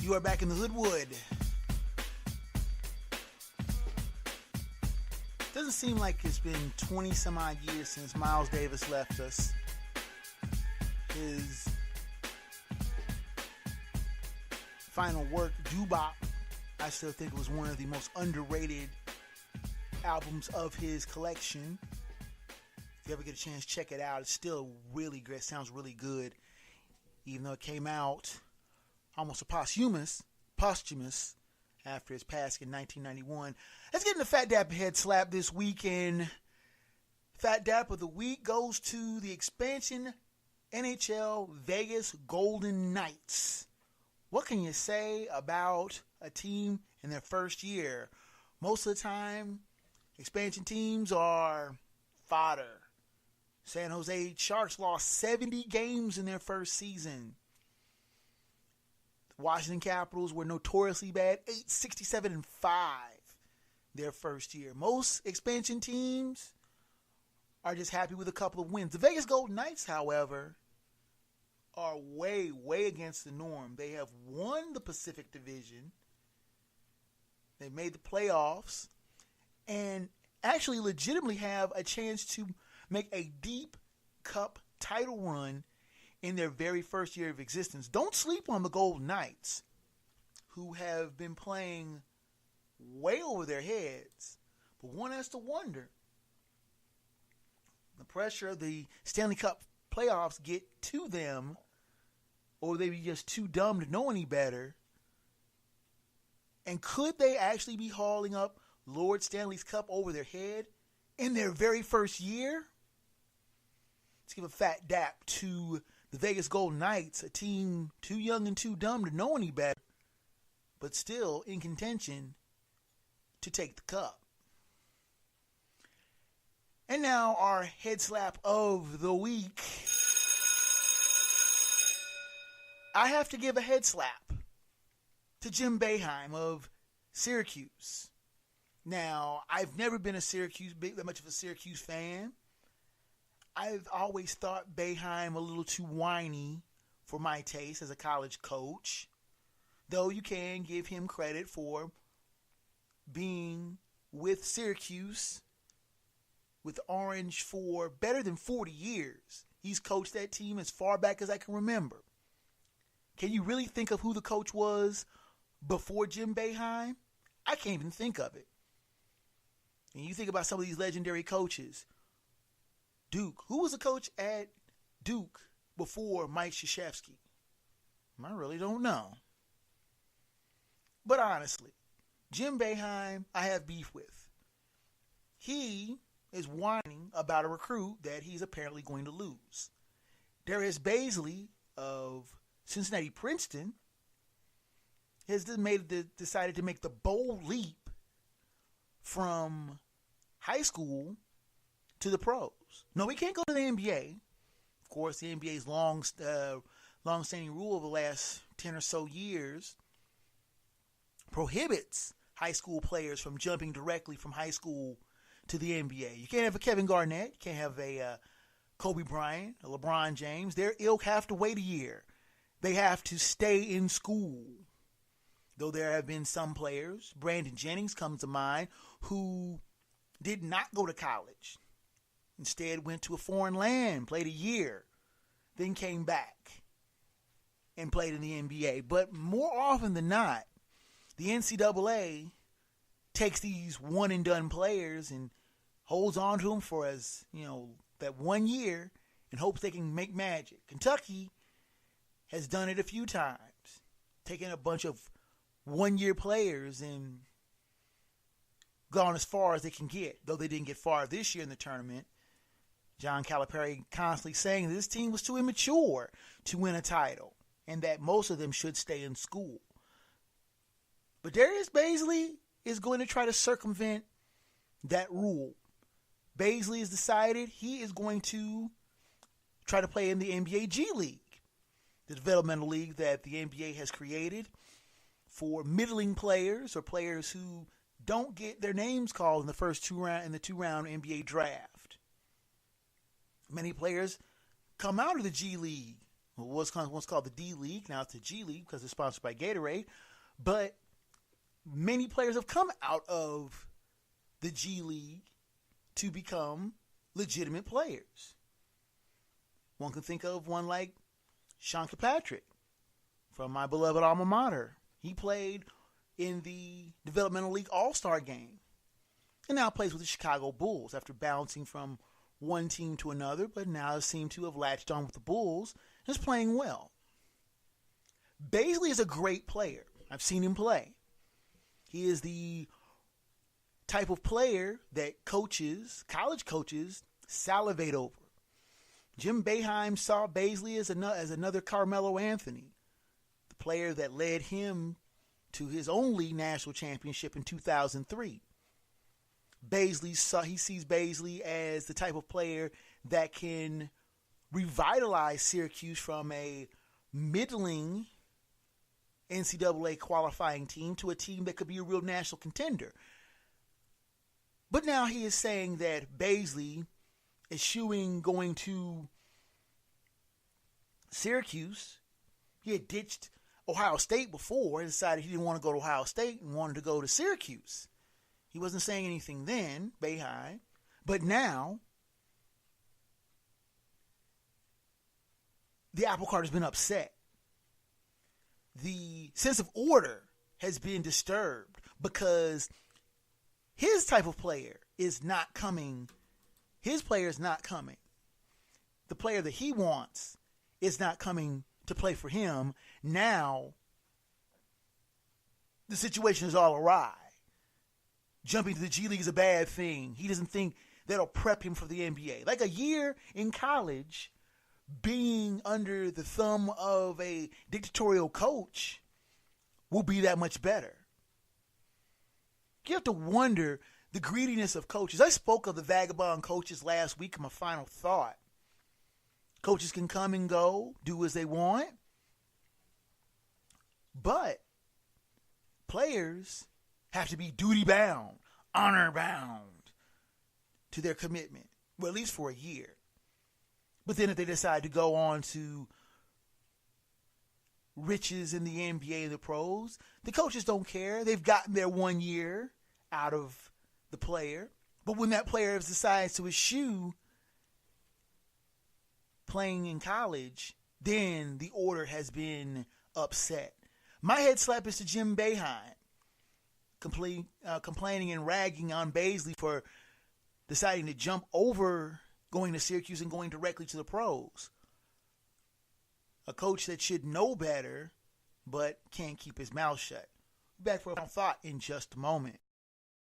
You are back in the Hoodwood. Doesn't seem like it's been 20 some odd years since Miles Davis left us. His final work, Doo-Bop, I still think was one of the most underrated albums of his collection. If you ever get a chance, check it out. It's still really great. It sounds really good. Even though it came out almost a posthumous after his passing in 1991. Let's get into Phat Dap Head Slap this weekend. Phat Dap of the week goes to the expansion NHL Vegas Golden Knights. What can you say about a team in their first year? Most of the time, expansion teams are fodder. San Jose Sharks lost 70 games in their first season. The Washington Capitals were notoriously bad, 8-67-5 their first year. Most expansion teams are just happy with a couple of wins. The Vegas Golden Knights, however, are way, way against the norm. They have won the Pacific Division. They made the playoffs and actually legitimately have a chance to make a deep cup title run in their very first year of existence. Don't sleep on the Golden Knights, who have been playing way over their heads. But one has to wonder, the pressure of the Stanley Cup playoffs get to them, or they be just too dumb to know any better. And could they actually be hauling up Lord Stanley's Cup over their head in their very first year? Let's give a Phat Dap to the Vegas Golden Knights, a team too young and too dumb to know any better, but still in contention to take the cup. And now our head slap of the week. I have to give a head slap to Jim Boeheim of Syracuse. Now, I've never been that much of a Syracuse fan. I've always thought Boeheim a little too whiny for my taste as a college coach, though you can give him credit for being with Syracuse, with Orange, for better than 40 years. He's coached that team as far back as I can remember. Can you really think of who the coach was before Jim Boeheim? I can't even think of it. And you think about some of these legendary coaches. Duke. Who was the coach at Duke before Mike Krzyzewski? I really don't know. But honestly, Jim Boeheim, I have beef with. He is whining about a recruit that he's apparently going to lose. Darius Baisley of Cincinnati Princeton has decided to make the bold leap from high school to the pros. No, he can't go to the NBA. Of course, the NBA's long-standing rule of the last 10 or so years prohibits high school players from jumping directly from high school to the NBA. You can't have a Kevin Garnett. You can't have a Kobe Bryant, a LeBron James. Their ilk have to wait a year. They have to stay in school. Though there have been some players, Brandon Jennings comes to mind, who did not go to college. Instead went to a foreign land, played a year, then came back and played in the NBA. But more often than not, the NCAA takes these one-and-done players and holds on to them for that 1 year and hopes they can make magic. Kentucky has done it a few times, taking a bunch of one-year players and gone as far as they can get, though they didn't get far this year in the tournament. John Calipari constantly saying that this team was too immature to win a title and that most of them should stay in school. But Darius Baisley is going to try to circumvent that rule. Baisley has decided he is going to try to play in the NBA G League, the developmental league that the NBA has created for middling players or players who don't get their names called in the first two-round NBA draft. Many players come out of the G League What's once called the D League, now it's the G League because it's sponsored by Gatorade. But many players have come out of the G League to become legitimate players. One can think of one like Sean Kilpatrick from my beloved alma mater. He played in the Developmental League All-Star game and now plays with the Chicago Bulls after bouncing from one team to another, but now seems to have latched on with the Bulls and is playing well. Bazley is a great player. I've seen him play. He is the type of player that coaches, college coaches, salivate over. Jim Boeheim saw Bazley as another Carmelo Anthony, the player that led him to his only national championship in 2003. He sees Bazley as the type of player that can revitalize Syracuse from a middling NCAA qualifying team to a team that could be a real national contender. But now he is saying that Bazley, eschewing going to Syracuse, he had ditched Ohio State before and decided he didn't want to go to Ohio State and wanted to go to Syracuse. He wasn't saying anything then, Boeheim, but now the apple cart has been upset. The sense of order has been disturbed because his type of player is not coming. His player is not coming. The player that he wants is not coming to play for him. Now, the situation is all awry. Jumping to the G League is a bad thing. He doesn't think that'll prep him for the NBA. Like a year in college, being under the thumb of a dictatorial coach will be that much better. You have to wonder the greediness of coaches. I spoke of the vagabond coaches last week in my final thought. Coaches can come and go, do as they want. But players have to be duty-bound, honor-bound to their commitment, well, at least for a year. But then if they decide to go on to riches in the NBA and the pros, the coaches don't care. They've gotten their 1 year out of the player. But when that player decides to eschew playing in college, then the order has been upset. My head slap is to Jim Boeheim, complaining and ragging on Bazley for deciding to jump over going to Syracuse and going directly to the pros. A coach that should know better, but can't keep his mouth shut. Back for a thought in just a moment.